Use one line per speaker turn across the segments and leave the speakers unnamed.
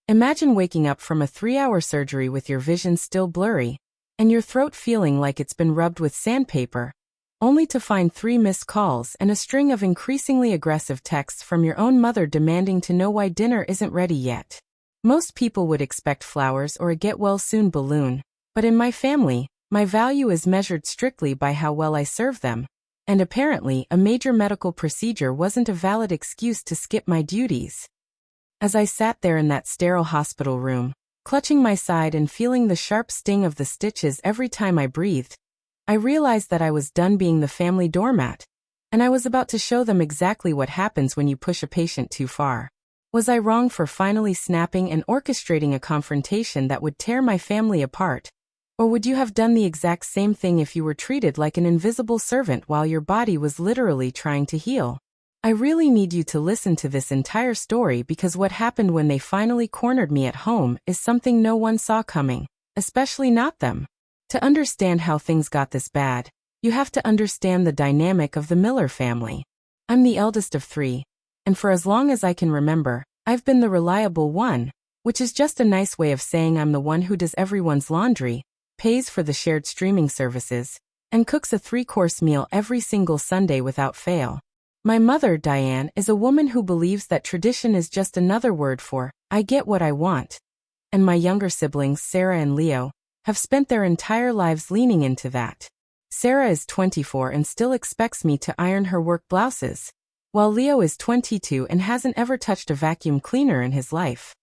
Imagine waking up from a 3-hour surgery with your vision still blurry, and your throat feeling like it's been rubbed with sandpaper, only to find 3 missed calls and a string of increasingly aggressive texts from your own mother demanding to know why dinner isn't ready yet. Most people would expect flowers or a get-well-soon balloon, but in my family, my value is measured strictly by how well I serve them, and apparently a major medical procedure wasn't a valid excuse to skip my duties. As I sat there in that sterile hospital room, clutching my side and feeling the sharp sting of the stitches every time I breathed, I realized that I was done being the family doormat, and I was about to show them exactly what happens when you push a patient too far. Was I wrong for finally snapping and orchestrating a confrontation that would tear my family apart? Or would you have done the exact same thing if you were treated like an invisible servant while your body was literally trying to heal? I really need you to listen to this entire story because what happened when they finally cornered me at home is something no one saw coming, especially not them. To understand how things got this bad, you have to understand the dynamic of the Miller family. I'm the eldest of 3, and for as long as I can remember, I've been the reliable one, which is just a nice way of saying I'm the one who does everyone's laundry, pays for the shared streaming services, and cooks a 3-course meal every single Sunday without fail. My mother, Diane, is a woman who believes that tradition is just another word for, I get what I want. And my younger siblings, Sarah and Leo, have spent their entire lives leaning into that. Sarah is 24 and still expects me to iron her work blouses, while Leo is 22 and hasn't ever touched a vacuum cleaner in his life.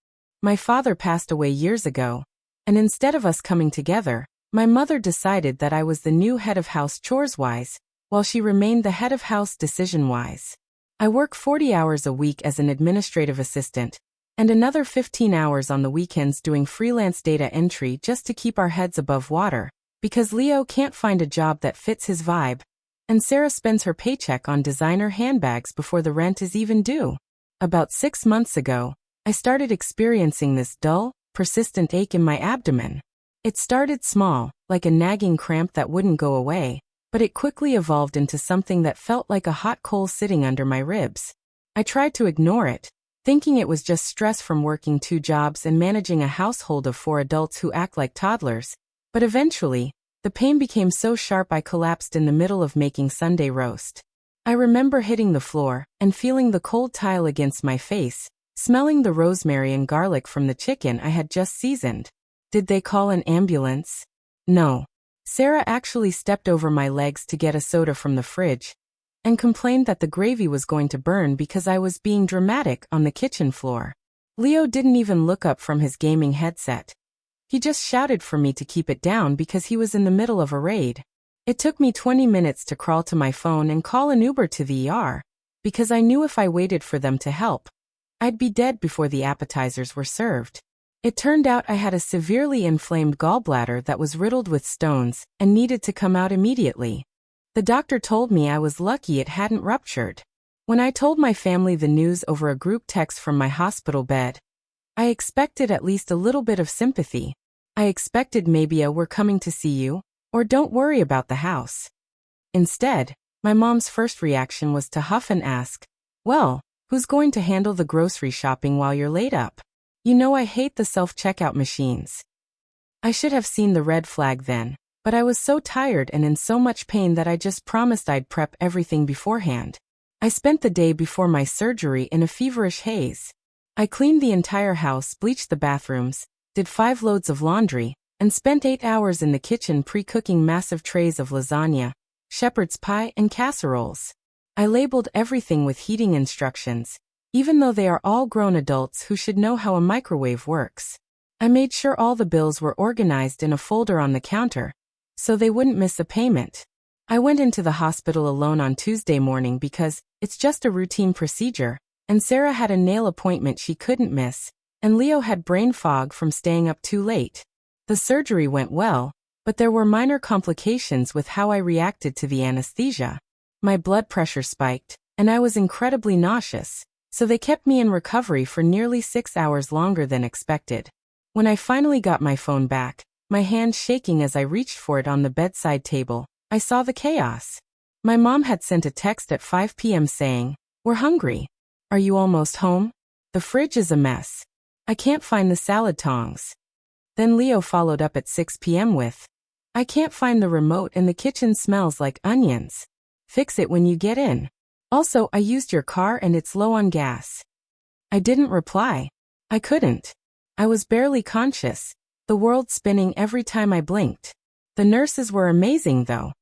My father passed away years ago, and instead of us coming together, my mother decided that I was the new head of house chores-wise, while she remained the head of house decision-wise. I work 40 hours a week as an administrative assistant, and another 15 hours on the weekends doing freelance data entry just to keep our heads above water, because Leo can't find a job that fits his vibe, and Sarah spends her paycheck on designer handbags before the rent is even due. About 6 months ago, I started experiencing this dull, persistent ache in my abdomen. It started small, like a nagging cramp that wouldn't go away, but it quickly evolved into something that felt like a hot coal sitting under my ribs. I tried to ignore it, thinking it was just stress from working 2 jobs and managing a household of 4 adults who act like toddlers, but eventually, the pain became so sharp I collapsed in the middle of making Sunday roast. I remember hitting the floor and feeling the cold tile against my face, smelling the rosemary and garlic from the chicken I had just seasoned. Did they call an ambulance? No. Sarah actually stepped over my legs to get a soda from the fridge, and complained that the gravy was going to burn because I was being dramatic on the kitchen floor. Leo didn't even look up from his gaming headset. He just shouted for me to keep it down because he was in the middle of a raid. It took me 20 minutes to crawl to my phone and call an Uber to the ER, because I knew if I waited for them to help, I'd be dead before the appetizers were served. It turned out I had a severely inflamed gallbladder that was riddled with stones and needed to come out immediately. The doctor told me I was lucky it hadn't ruptured. When I told my family the news over a group text from my hospital bed, I expected at least a little bit of sympathy. I expected maybe a "we're coming to see you," or "don't worry about the house." Instead, my mom's first reaction was to huff and ask, "Well, who's going to handle the grocery shopping while you're laid up? You know I hate the self-checkout machines." I should have seen the red flag then, but I was so tired and in so much pain that I just promised I'd prep everything beforehand. I spent the day before my surgery in a feverish haze. I cleaned the entire house, bleached the bathrooms, did 5 loads of laundry, and spent 8 hours in the kitchen pre-cooking massive trays of lasagna, shepherd's pie, and casseroles. I labeled everything with heating instructions, even though they are all grown adults who should know how a microwave works. I made sure all the bills were organized in a folder on the counter, so they wouldn't miss a payment. I went into the hospital alone on Tuesday morning because it's just a routine procedure, and Sarah had a nail appointment she couldn't miss, and Leo had brain fog from staying up too late. The surgery went well, but there were minor complications with how I reacted to the anesthesia. My blood pressure spiked, and I was incredibly nauseous, so they kept me in recovery for nearly 6 hours longer than expected. When I finally got my phone back, my hand shaking as I reached for it on the bedside table, I saw the chaos. My mom had sent a text at 5 p.m. saying, "We're hungry. Are you almost home? The fridge is a mess." I can't find the salad tongs. Then Leo followed up at 6 p.m. with, I can't find the remote and the kitchen smells like onions. Fix it when you get in. Also, I used your car and it's low on gas. I didn't reply. I couldn't. I was barely conscious, the world spinning every time I blinked. The nurses were amazing though.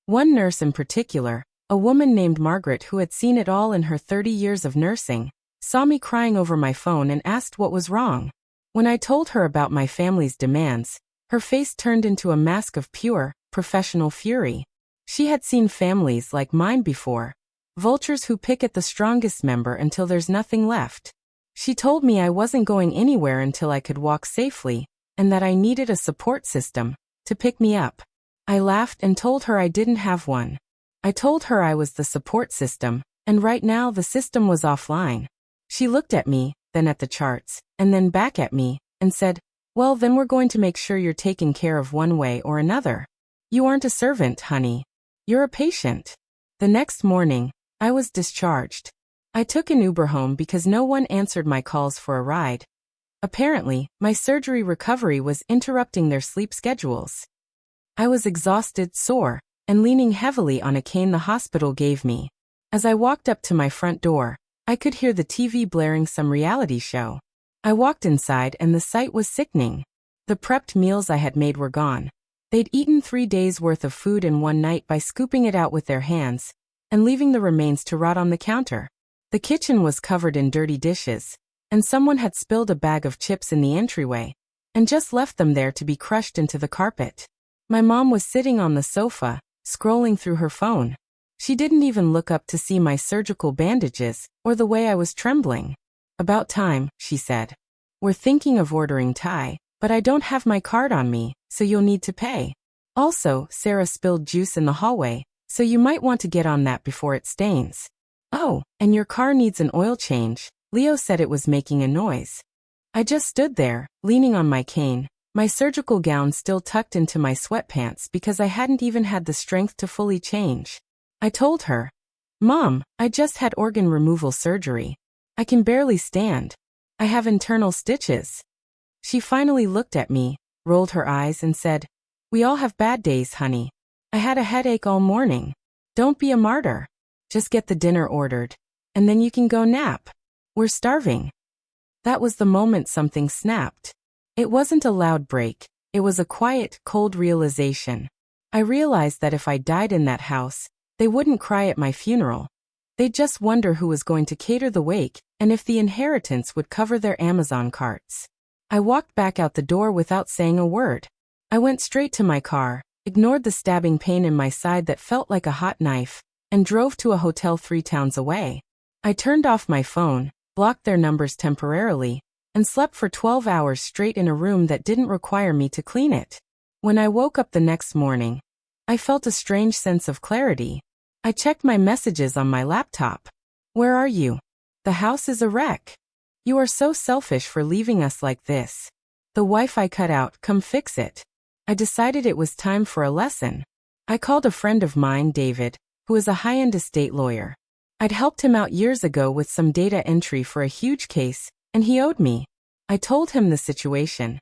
One nurse in particular, a woman named Margaret who had seen it all in her 30 years of nursing, saw me crying over my phone and asked what was wrong. When I told her about my family's demands, her face turned into a mask of pure, professional fury. She had seen families like mine before. Vultures who pick at the strongest member until there's nothing left. She told me I wasn't going anywhere until I could walk safely, and that I needed a support system to pick me up. I laughed and told her I didn't have one. I told her I was the support system, and right now the system was offline. She looked at me, then at the charts, and then back at me, and said, well, then we're going to make sure you're taken care of one way or another. You aren't a servant, honey. You're a patient. The next morning, I was discharged. I took an Uber home because no one answered my calls for a ride. Apparently, my surgery recovery was interrupting their sleep schedules. I was exhausted, sore, and leaning heavily on a cane the hospital gave me. As I walked up to my front door, I could hear the TV blaring some reality show. I walked inside and the sight was sickening. The prepped meals I had made were gone. They'd eaten 3 days' worth of food in one night by scooping it out with their hands and leaving the remains to rot on the counter. The kitchen was covered in dirty dishes, and someone had spilled a bag of chips in the entryway and just left them there to be crushed into the carpet. My mom was sitting on the sofa, scrolling through her phone. She didn't even look up to see my surgical bandages or the way I was trembling. About time, she said. We're thinking of ordering Thai, but I don't have my card on me, so you'll need to pay. Also, Sarah spilled juice in the hallway, so you might want to get on that before it stains. Oh, and your car needs an oil change. Leo said it was making a noise. I just stood there, leaning on my cane, my surgical gown still tucked into my sweatpants because I hadn't even had the strength to fully change. I told her, Mom, I just had organ removal surgery. I can barely stand. I have internal stitches. She finally looked at me, rolled her eyes and said, we all have bad days, honey. I had a headache all morning. Don't be a martyr. Just get the dinner ordered, and then you can go nap. We're starving. That was the moment something snapped. It wasn't a loud break. It was a quiet, cold realization. I realized that if I died in that house, they wouldn't cry at my funeral. They'd just wonder who was going to cater the wake and if the inheritance would cover their Amazon carts. I walked back out the door without saying a word. I went straight to my car, ignored the stabbing pain in my side that felt like a hot knife, and drove to a hotel 3 towns away. I turned off my phone, blocked their numbers temporarily, and slept for 12 hours straight in a room that didn't require me to clean it. When I woke up the next morning, I felt a strange sense of clarity. I checked my messages on my laptop. Where are you? The house is a wreck. You are so selfish for leaving us like this. The Wi-Fi cut out, come fix it. I decided it was time for a lesson. I called a friend of mine, David, who is a high-end estate lawyer. I'd helped him out years ago with some data entry for a huge case, and he owed me. I told him the situation.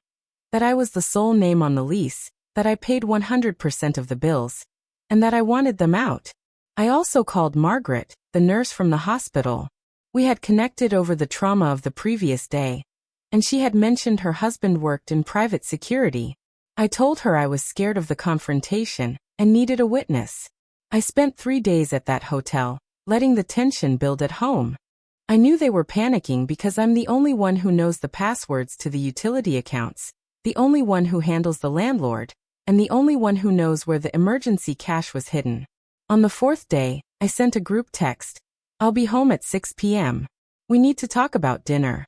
That I was the sole name on the lease, that I paid 100% of the bills, and that I wanted them out. I also called Margaret, the nurse from the hospital. We had connected over the trauma of the previous day, and she had mentioned her husband worked in private security. I told her I was scared of the confrontation and needed a witness. I spent 3 days at that hotel, letting the tension build at home. I knew they were panicking because I'm the only one who knows the passwords to the utility accounts, the only one who handles the landlord, and the only one who knows where the emergency cash was hidden. On the 4th day, I sent a group text. I'll be home at 6 p.m. We need to talk about dinner.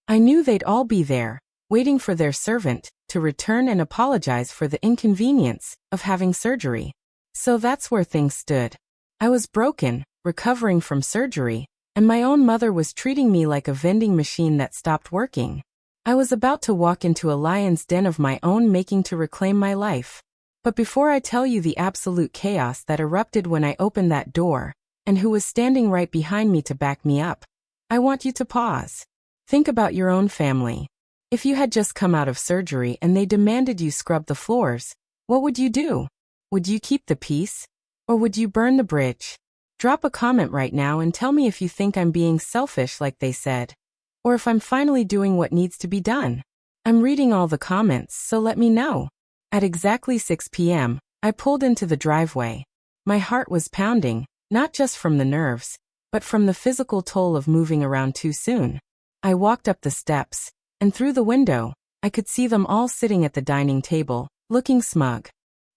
I knew they'd all be there, waiting for their servant to return and apologize for the inconvenience of having surgery. So that's where things stood. I was broken, recovering from surgery, and my own mother was treating me like a vending machine that stopped working. I was about to walk into a lion's den of my own making to reclaim my life. But before I tell you the absolute chaos that erupted when I opened that door, and who was standing right behind me to back me up, I want you to pause. Think about your own family. If you had just come out of surgery and they demanded you scrub the floors, what would you do? Would you keep the peace? Or would you burn the bridge? Drop a comment right now and tell me if you think I'm being selfish like they said. Or if I'm finally doing what needs to be done. I'm reading all the comments, so let me know. At exactly 6 p.m., I pulled into the driveway. My heart was pounding, not just from the nerves, but from the physical toll of moving around too soon. I walked up the steps, and through the window, I could see them all sitting at the dining table, looking smug.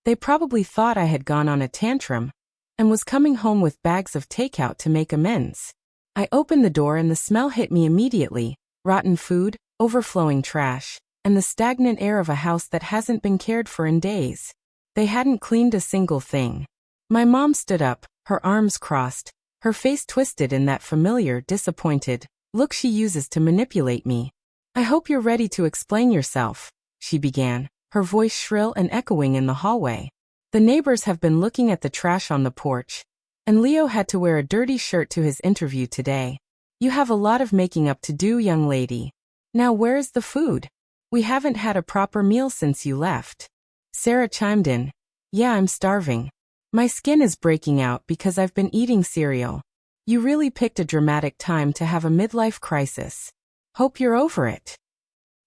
They probably thought I had gone on a tantrum and was coming home with bags of takeout to make amends. I opened the door and the smell hit me immediately: rotten food, overflowing trash, and the stagnant air of a house that hasn't been cared for in days. They hadn't cleaned a single thing. My mom stood up, her arms crossed, her face twisted in that familiar, disappointed look she uses to manipulate me. "I hope you're ready to explain yourself," she began, her voice shrill and echoing in the hallway. "The neighbors have been looking at the trash on the porch, and Leo had to wear a dirty shirt to his interview today. You have a lot of making up to do, young lady. Now where is the food? We haven't had a proper meal since you left." Sarah chimed in. "Yeah, I'm starving. My skin is breaking out because I've been eating cereal. You really picked a dramatic time to have a midlife crisis. Hope you're over it."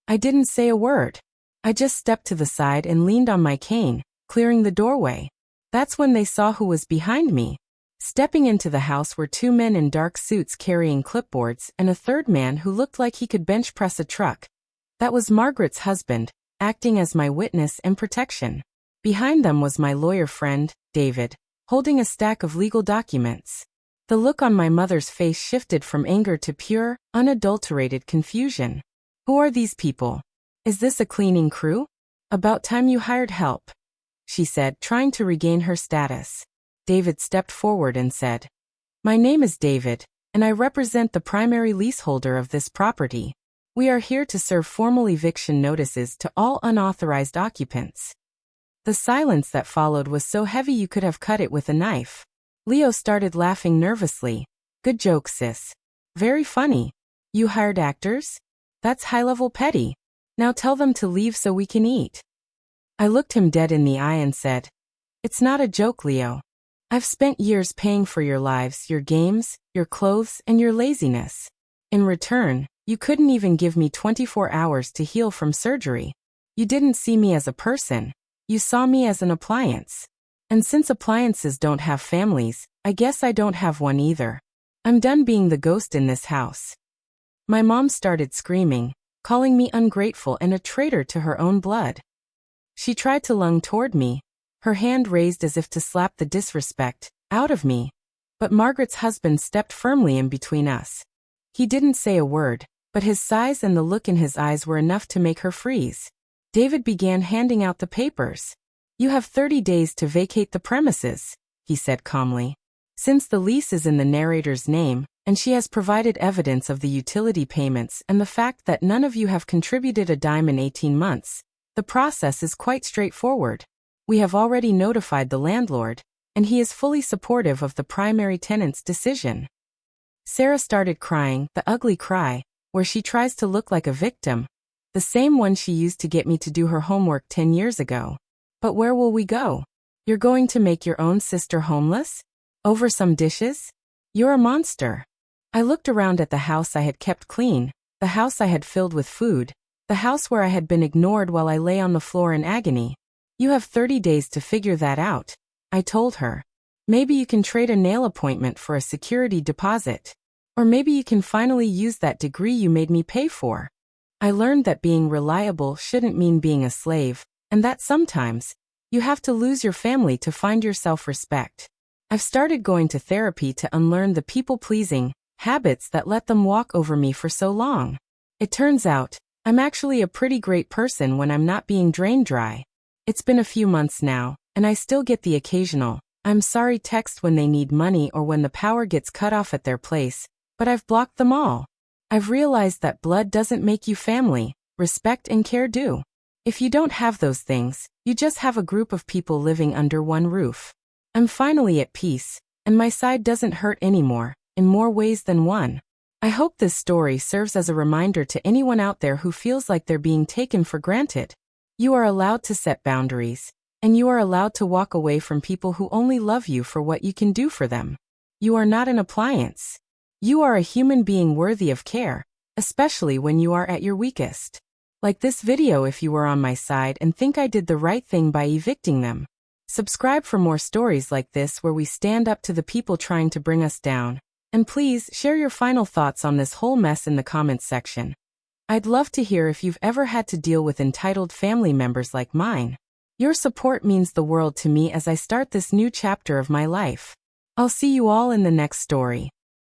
I didn't say a word. I just stepped to the side and leaned on my cane, clearing the doorway. That's when they saw who was behind me. Stepping into the house were two men in dark suits carrying clipboards and a third man who looked like he could bench press a truck. That was Margaret's husband, acting as my witness and protection. Behind them was my lawyer friend, David, holding a stack of legal documents. The look on my mother's face shifted from anger to pure, unadulterated confusion. "Who are these people? Is this a cleaning crew? About time you hired help," she said, trying to regain her status. David stepped forward and said, "My name is David, and I represent the primary leaseholder of this property. We are here to serve formal eviction notices to all unauthorized occupants." The silence that followed was so heavy you could have cut it with a knife. Leo started laughing nervously. "Good joke, sis. Very funny. You hired actors? That's high-level petty. Now tell them to leave so we can eat." I looked him dead in the eye and said, "It's not a joke, Leo. I've spent years paying for your lives, your games, your clothes, and your laziness. In return, you couldn't even give me 24 hours to heal from surgery. You didn't see me as a person. You saw me as an appliance. And since appliances don't have families, I guess I don't have one either. I'm done being the ghost in this house." My mom started screaming, calling me ungrateful and a traitor to her own blood. She tried to lunge toward me, her hand raised as if to slap the disrespect out of me. But Margaret's husband stepped firmly in between us. He didn't say a word, but his size and the look in his eyes were enough to make her freeze. David began handing out the papers. "You have 30 days to vacate the premises," he said calmly. "Since the lease is in the narrator's name, and she has provided evidence of the utility payments and the fact that none of you have contributed a dime in 18 months, the process is quite straightforward. We have already notified the landlord, and he is fully supportive of the primary tenant's decision." Sarah started crying, the ugly cry, where she tries to look like a victim, the same one she used to get me to do her homework 10 years ago. "But where will we go? You're going to make your own sister homeless? Over some dishes? You're a monster." I looked around at the house I had kept clean, the house I had filled with food, the house where I had been ignored while I lay on the floor in agony. "You have 30 days to figure that out," I told her. "Maybe you can trade a nail appointment for a security deposit. Or maybe you can finally use that degree you made me pay for." I learned that being reliable shouldn't mean being a slave, and that sometimes, you have to lose your family to find your self-respect. I've started going to therapy to unlearn the people-pleasing habits that let them walk over me for so long. It turns out, I'm actually a pretty great person when I'm not being drained dry. It's been a few months now, and I still get the occasional "I'm sorry" text when they need money or when the power gets cut off at their place, but I've blocked them all. I've realized that blood doesn't make you family, respect and care do. If you don't have those things, you just have a group of people living under one roof. I'm finally at peace, and my side doesn't hurt anymore, in more ways than one. I hope this story serves as a reminder to anyone out there who feels like they're being taken for granted. You are allowed to set boundaries, and you are allowed to walk away from people who only love you for what you can do for them. You are not an appliance. You are a human being worthy of care, especially when you are at your weakest. Like this video if you were on my side and think I did the right thing by evicting them. Subscribe for more stories like this where we stand up to the people trying to bring us down. And please share your final thoughts on this whole mess in the comments section. I'd love to hear if you've ever had to deal with entitled family members like mine. Your support means the world to me as I start this new chapter of my life. I'll see you all in the next story.